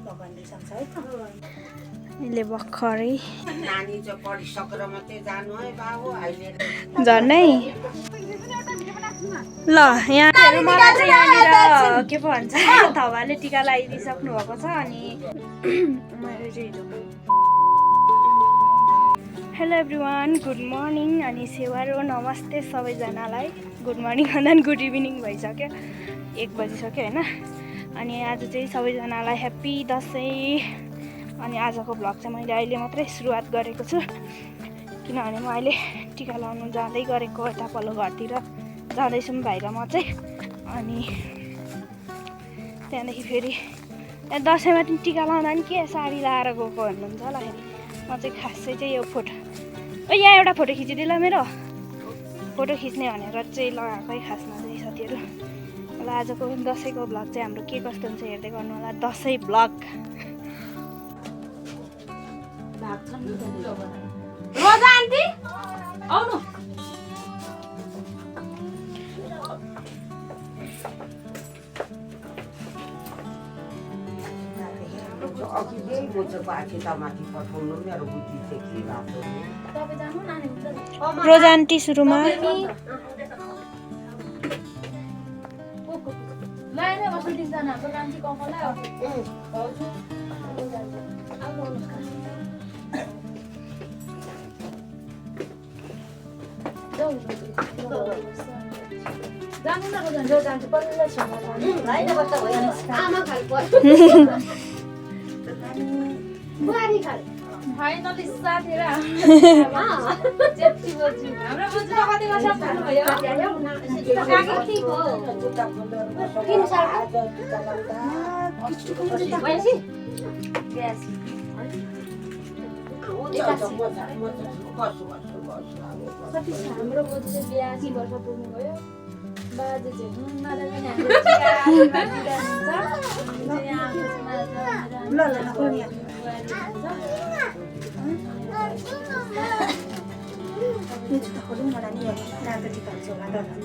भगवानले सक्छ है त अहिले भर्खरै नानी चाहिँ पढिसकेर मात्रै जानु है बाबु अहिले झन्डै ल यहाँ मलाई चाहिँ यहाँनिर के पो भन्छ थवाले टिका लगाइदिइसक्नु भएको छ अनि मैले चाहिँ हेलो एभ्रिवान गुड मर्निङ अनि सेवारो नमस्ते सबैजनालाई गुड मर्निङ भन्दा गुड इभिनिङ भइसक्यो 1 बजिसक्यो होइन अनि आज चाहिँ सबैजनालाई ह्याप्पी दसैँ अनि आजको भ्लग चाहिँ मैले अहिले मात्रै सुरुवात गरेको छु किनभने म अहिले टिका लाउनु जाँदै गरेको यता पल्लो घरतिर जाँदैछु बाहिर म चाहिँ अनि त्यहाँदेखि फेरि दसैँमा पनि टिका लाउँदा नि के साडी लगाएर गएको भन्नुहुन्छ होला फेरि म चाहिँ खासै चाहिँ यो फोटो यहाँ एउटा फोटो खिचिदिएला मेरो फोटो खिच्ने भनेर चाहिँ लगाएकै खासमा चाहिँ साथीहरू ल आजको दसैँको भ्लग चाहिँ हाम्रो के कस्तो हुन्छ हेर्दै गर्नु होला दसैँ भ्लग रोजा आन्टी आउनु अघि यही बोचेको आखितामाथि पठाउनु मेरो बुद्धि चाहिँ के भएको रोजा आन्टी सुरुमा फाइनली साथीहरु जेठी बजु हाम्रो बजु कति वर्ष पुग्नु भयो किन साल भएपछि ग्यास हाम्रो बजु चाहिँ 82 वर्ष पुग्नु भयो बाजे चाहिँ मलाई पनि हाम्रो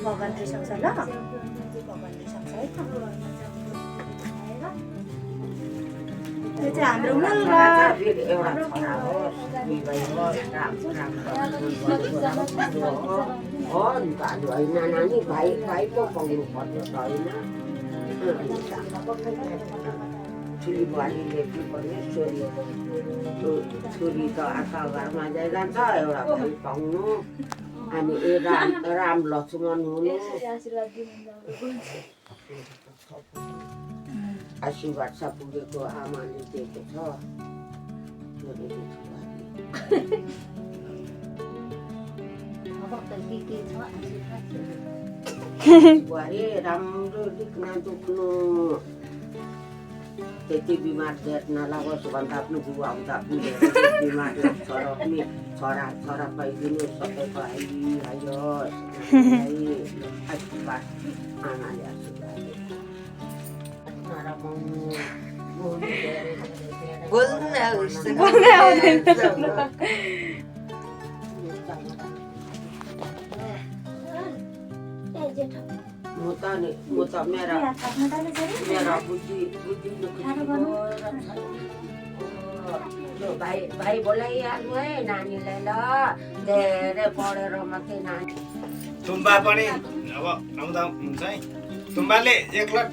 भगवानले सक्छ ल भगवानले सक्छ है त यो चाहिँ हाम्रो मूल नानी भाइ पो पाउनु पर्छ होइन ठुली बुहारीले के भन्ने छोरी त आँखा घरमा जान्छ एउटा भाइ पाउनु अनि राम लक्ष्मण हुनु आशीर्वाद छ पुगेको आमाले दिएको छ बुहारी राम्रो दुख्न दुख्नु त्यति बिमार देख नलागोस् भन्दा आफ्नो बुबा आउँदा बिमार छोरा पनि छोरा पाइदिनु सबैको आइयोस् आशीर्वाद आमाले आशीर्वाद म त मेरा बुद्धि भाइ बोलाइहाल्नु है नानीलाई ल धेरै पढेर मात्रै नानी तुम्बा पनि अब आउँदा हुन्छ है तुम्बाले एकलट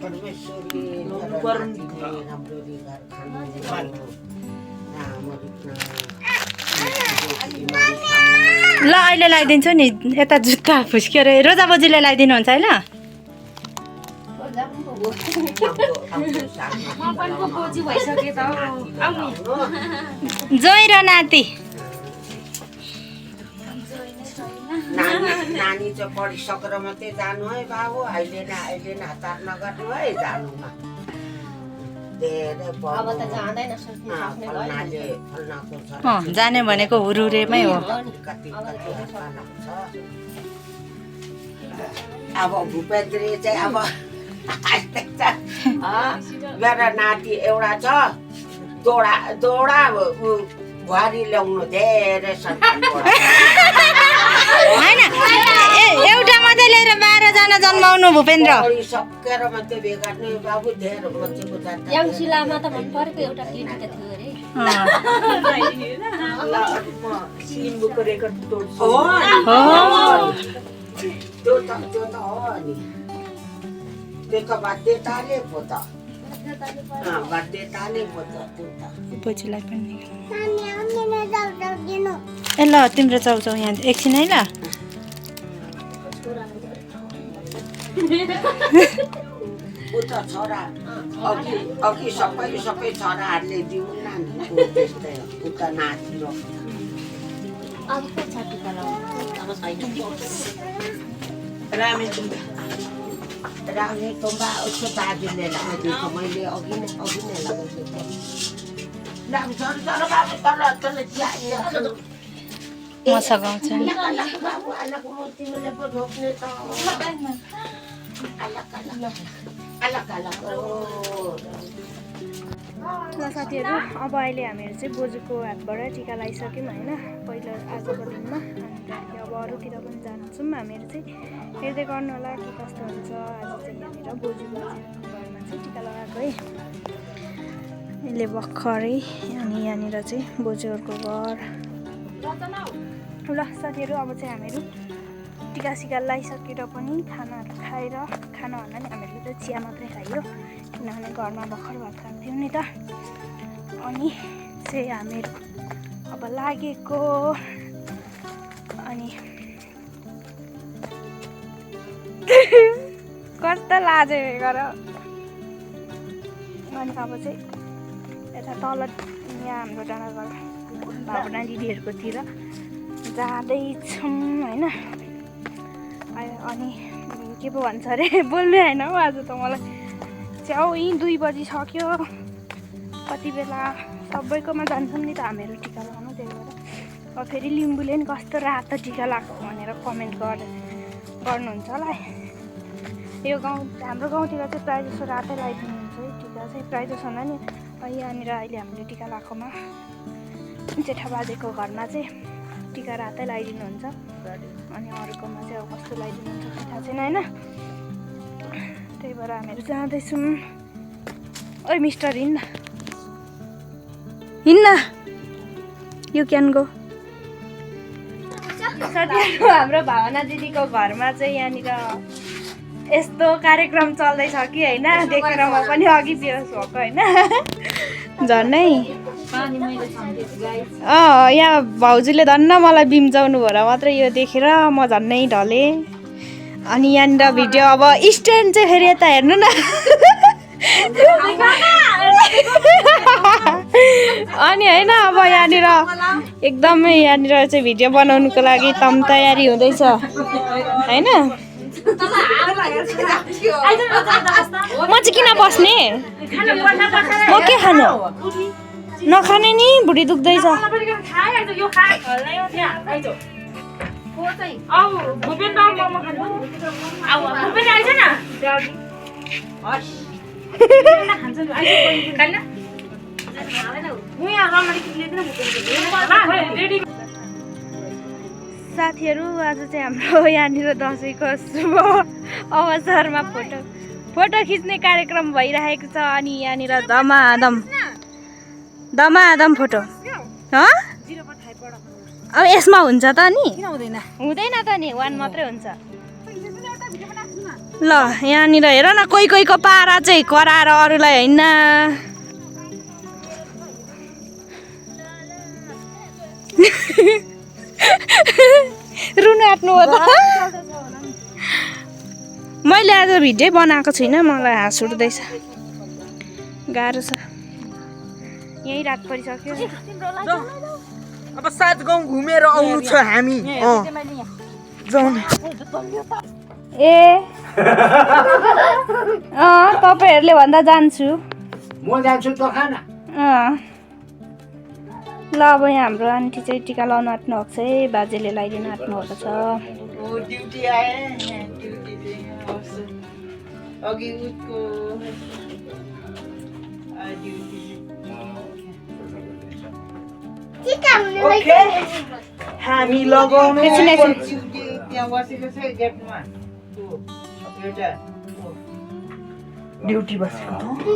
ल अहिले लगाइदिन्छु नि यता जुत्ता फुस्क्यो अरे रोजा बजीले लगाइदिनुहुन्छ है ल जोइ र नाति नानी चाहिँ पढिसकेर मात्रै जानु है बाबु अहिले न हतार नगर्नु है जानुमा जाने भनेको हुरुरेमै हो अब भूपेन्द्र चाहिँ अब मेरो नाति एउटा छ दोडा बुहारी ल्याउनु धेरै सन्तान होइन एउटा मात्रै ल्याएर 12 जना जन्माउनु भूपेन्द्र सकेर मात्रै बेगार्ने बाबु धेर मान्छेको जात याङ्सी लामा त मन परेको एउटा केटी त थियो अरे लिम्बूको रेकर्ड तोड्छु हो त्यो त हो नि त्यो त बाध्यताले पो त बाध्यताले पो त त्यो त बोजूलाई पनि ए ल तिम्रो चाउचाउ यहाँ एकछिन है ल उता छोरा अघि सबै छोराहरूले दिउला नि त्यस्तै उता नाचिरो अब को छ टिका लाउनु राउने तुम्बा उसको दाजुले लगाइदिएको मैले अघि नै लगाइदिएको मसँग आउँछ बाबु आलाको तिमीले पो ढोक्ने त ल साथीहरू अब अहिले हामीहरू चाहिँ बोजूको हातबाट टिका लगाइसक्यौँ होइन पहिलो आजको दिनमा अनि त्यहाँदेखि अब अरूतिर पनि जान्छौँ हामीहरू चाहिँ हेर्दै गर्नु होला के कस्तो हुन्छ आज चाहिँ यहाँनिर बोजू बाजेको घरमा चाहिँ टिका लगाएको है यसले भर्खरै अनि यहाँनिर चाहिँ बोजूहरूको घर ल साथीहरू अब चाहिँ हामीहरू टिका सिका लगाइसकेर पनि खानाहरू खाएर खाना भन्दा नि हामीहरूले चाहिँ चिया मात्रै खायो किनभने घरमा भर्खर भात खाएको थियौँ नि त अनि चाहिँ हामीहरू अब लागेको अनि कस्तो लाजे गर अनि अब चाहिँ यता तल यहाँ हाम्रो डाँडाघर भावना दिदीहरूकोतिर जाँदैछौँ होइन अनि के पो भन्छ अरे बोल्नु होइन हौ आज त मलाई च्याउ यहीँ 2 बजिसक्यो कति बेला सबैकोमा जान्छौँ नि त हामीहरू टिका लगाउनु त्यही भएर अब फेरि लिम्बूले नि कस्तो रातो टिका लगाएको भनेर कमेन्ट गर्नुहुन्छ होला यो गाउँ हाम्रो गाउँतिर चाहिँ प्रायः जसो रातै लगाइदिनुहुन्छ है टिका चाहिँ प्रायः जसो भन्दा नि यहाँनिर अहिले हामीले टिका लगाएकोमा जेठा बाजेको घरमा चाहिँ टिका रातै लगाइदिनुहुन्छ अनि अरूकोमा चाहिँ अब कस्तो लगाइदिनुहुन्छ थाहा छैन होइन त्यही भएर हामीहरू जाँदैछौँ ओइ मिस्टर हिँड्न यु क्यान गो साथीहरू हाम्रो भावना दिदीको घरमा चाहिँ यहाँनिर यस्तो कार्यक्रम चल्दैछ कि होइन देखेर म पनि अघि बेहोस भएको होइन झन्नै यहाँ भाउजूले धन्न मलाई बिम्जाउनु भएर मात्रै यो देखेर म झन्नै ढलेँ अनि यहाँनिर भिडियो अब स्ट्यान्ड चाहिँ फेरि यता हेर्नु न अनि होइन अब यहाँनिर एकदमै यहाँनिर चाहिँ भिडियो बनाउनुको लागि तम तयारी हुँदैछ होइन म चाहिँ किन बस्ने म के खानु नखाने नि भुँडी दुख्दैछ साथीहरू आज चाहिँ हाम्रो यहाँनिर दसैँको शुभ अवसरमा फोटो खिच्ने कार्यक्रम भइरहेको छ अनि यहाँनिर दमादम फोटो अब यसमा हुन्छ त नि हुँदैन त नि 1 मात्रै हुन्छ ल यहाँनिर हेर न कोहीको पारा चाहिँ कराएर अरूलाई होइन रुनु आँट्नु हो त मैले आज भिडियो बनाएको छुइनँ मलाई हाँस उठ्दैछ गाह्रो छ यही रात परिसक्यो अब 7 गाउँ घुमेर आउनु छ हामी जाउँ ए तपाईहरुले भन्दा जान्छु म जान्छु त खान ल अब यहाँ हाम्रो आन्टी चाहिँ टिका लाउन आँट्नु भएको छ है बाजेले लगाइदिन आँट्नु भएको छ ड्युटी आए ड्युटी अघि उसको हामी लगाउनु त्यहाँ बसेको छ गेटमा एउटा ड्युटी बसेको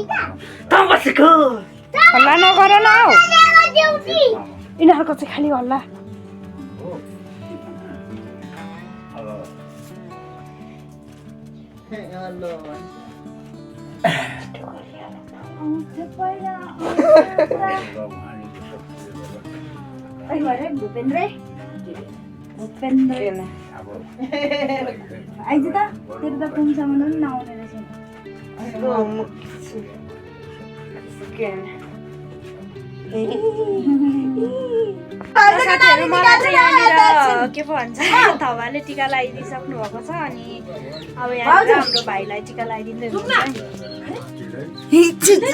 त बसेको हल्ला नगर न हौ यिनीहरूको चाहिँ खालि हल्ला हेलो आइज त तेरो त कुनसम्म पनि नआउने रहेछ साथीहरू मलाई चाहिँ यहाँनिर के पो भन्छ थवाले टिका लगाइदिइसक्नु भएको छ अनि अब यहाँनिर हाम्रो भाइलाई टिका लगाइदिँदै हुनुहुन्छ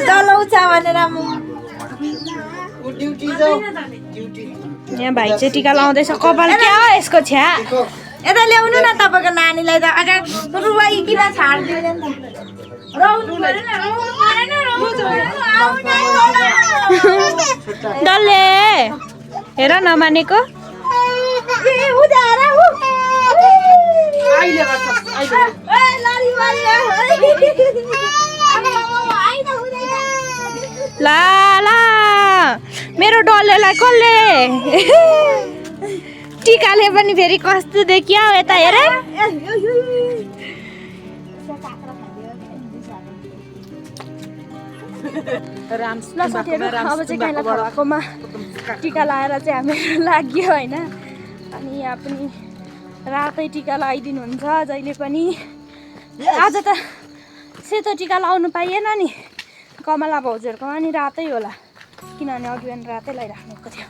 चलाउँछ भनेर म ड्युटी जाऊ ड्युटी यहाँ भाइ चाहिँ टिका लाउँदैछ कपाल क्या हो यसको छ्या यता ल्याउनु न तपाईँको नानीलाई त अगाडि रुवाइकिन छाड्दिँदैन नि त रौनु परेन डल्ले हेर नमानेको ला ला मेरो डल्लेलाई कसले टिकाले पनि फेरि कस्तो देखियो यता हेर ल साथीहरू अब चाहिँ काइला थापाकोमा टिका लगाएर चाहिँ हामीहरू लाग्यो होइन अनि यहाँ पनि रातै टिका लगाइदिनुहुन्छ जहिले पनि आज त सेतो टिका लगाउनु पाइएन नि कमला भाउजूहरूकोमा नि रातै होला किनभने अघि बिहान रातै लगाइराख्नुको थियो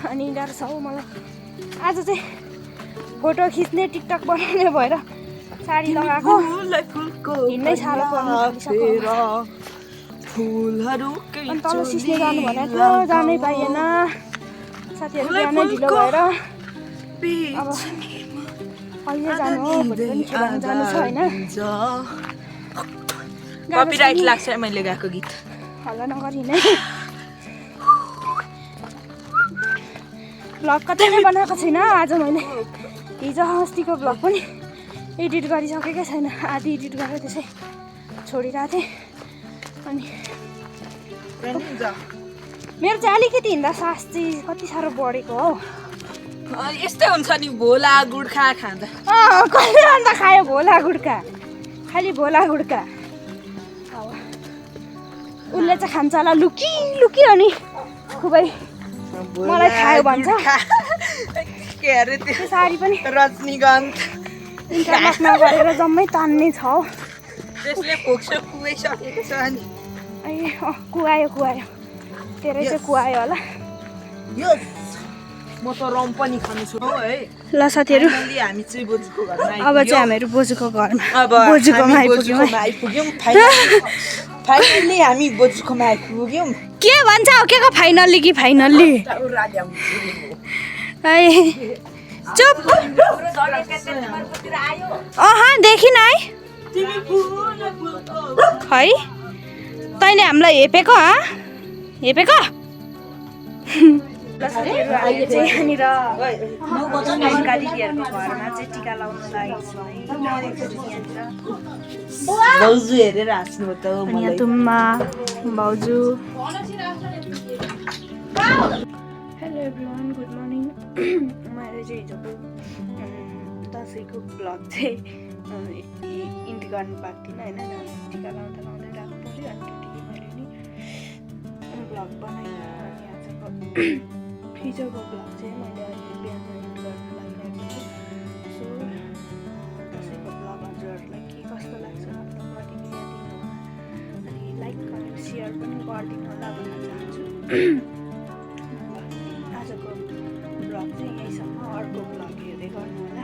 अनि गाह्रो छ हौ मलाई आज चाहिँ फोटो खिच्ने टिकटक बनाउने भएर साडी लगाएको हिँड्नै साह्रो पर्नु अनि तल सिस्ने जानु भनेको थियो जानै पाइएन साथीहरू बिहानै ढिलो भएर अब अहिले जानु हो भोलि पनि खेलाउनु जानु छ होइन कपिराइट लाग्छ मैले गाएको गीत हल्ला नगरी नै भ्लग कतै नै बनाएको छैन आज मैले हिजो अस्तिको भ्लग पनि एडिट गरिसकेकै छैन आधी एडिट गरेर त्यसै छोडिरहेको थिएँ अनि मेरो चाहिँ अलिकति हिँड्दा सास चाहिँ कति साह्रो बढेको हो यस्तै हुन्छ नि भोला गुड्खा खाँदा कहिले अन्त खायो भोला गुड्का खालि भोला गुड्का उसले चाहिँ खान्छ होला लुकी लुकी अनि खुबै मलाई खायो भन्छ के अरे त्यो साडी पनि रजनीगन्ध इन्टरलक नगरेर जम्मै तान्ने छ हौ त्यसले फोक्सो कुहाइसकेको छ नि ए कुहायो तेरै चाहिँ कुहायो होला म त रम पनि खानु छु है ल साथीहरू हामी चाहिँ बोजूको घरमा अब चाहिँ हामीहरू बोजूको घरमा अब बोजूकोमा आइपुग्यौँ फाइनल्ली हामी बोजूकोमा आइपुग्यौँ के भन्छ हो के को फाइनल्ली कि फाइनल्ली चुप देखिन है तैँले हामीलाई हेपेको हेपेको अहिले चाहिँ यहाँनिर मेनका दिदीहरूको घरमा चाहिँ टिका लाउनु लागेको भाउजू हेरेर हाँस्नु त अनि यहाँ तुम्मा भाउजू हेलो एभ्रिवान गुड मर्निङ मैले चाहिँ हिजोको दसैँको ब्लग चाहिँ इन्ट गर्नु पाएको थिइनँ होइन टिका लाउँदा लाउँदै रात पऱ्यो अनि त्यतिकै मैले नि ब्लग बनाएँ अनि आज हिजोको ब्लग चाहिँ मैले अहिले बिहान इन्ट गर्न लागिरहेको छु सो दसैँको ब्लग हजुरहरूलाई के कस्तो लाग्छ प्रतिक्रिया दिनु होला अनि लाइक कमेन्ट सेयर पनि गरिदिनु होला भन्न चाहन्छु आजको ब्लग चाहिँ यहीँसम्म अर्को ब्लग हेर्दै गर्नु होला